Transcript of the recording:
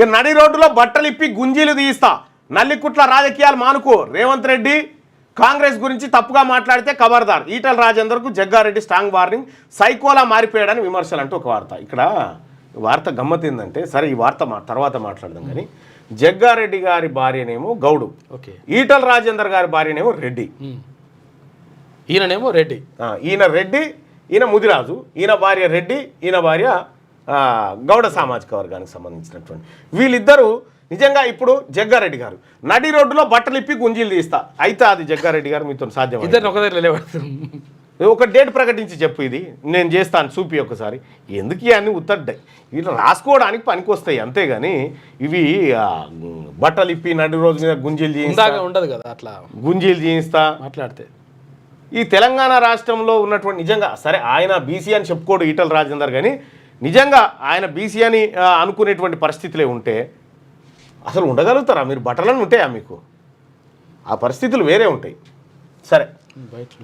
ఇక నడి రోడ్డులో బట్టలు ఇప్పి గుంజీలు తీస్తా, నల్లికుట్ల రాజకీయాలు మానుకో, రేవంత్ రెడ్డి కాంగ్రెస్ గురించి తప్పుగా మాట్లాడితే ఖబర్దార్, ఈటల రాజేందర్కు జగ్గారెడ్డి స్ట్రాంగ్ వార్నింగ్, సైకోలా మారిపోయాడని విమర్శలు అంటూ ఒక వార్త. ఇక్కడ వార్త గమ్మత్ ఏంటంటే, సరే ఈ వార్త తర్వాత మాట్లాడదాం కానీ, జగ్గారెడ్డి గారి భార్యనేమో గౌడు, ఓకే, ఈటల రాజేందర్ గారి భార్యనేమో రెడ్డి, ఈయననేమో రెడ్డి, ఈయన రెడ్డి, ఈయన ముదిరాజు, ఈయన భార్య రెడ్డి, ఈయన భార్య గౌడ సామాజిక వర్గానికి సంబంధించినటువంటి వీళ్ళిద్దరూ. నిజంగా ఇప్పుడు జగ్గారెడ్డి గారు నడి రోడ్డులో బట్టలు ఇప్పి గుంజీలు తీస్తా అయితే అది జగ్గారెడ్డి గారు మీతో సాధ్యం? ఇద్దరు ఒక దగ్గర ఒక డేట్ ప్రకటించి చెప్పు, ఇది నేను చేస్తాను చూపి ఒకసారి. ఎందుకు ఇవన్నీ ఉత్తడ్డాయి, వీళ్ళు రాసుకోవడానికి పనికి వస్తాయి అంతేగాని ఇవి బట్టలు ఇప్పి నడి రోజు మీద గుంజీలు చేయిస్తా ఉండదు కదా, అట్లా గుంజీలు చేయిస్తా మాట్లాడితే. ఈ తెలంగాణ రాష్ట్రంలో ఉన్నటువంటి నిజంగా సరే ఆయన బీసీ అని చెప్పుకోడు ఈటల రాజేందర్, కానీ నిజంగా ఆయన బీసీ అని అనుకునేటువంటి పరిస్థితులే ఉంటే అసలు ఉండగలుగుతారా మీరు? బట్టలను ఉంటాయా మీకు? ఆ పరిస్థితులు వేరే ఉంటాయి. సరే బయటలో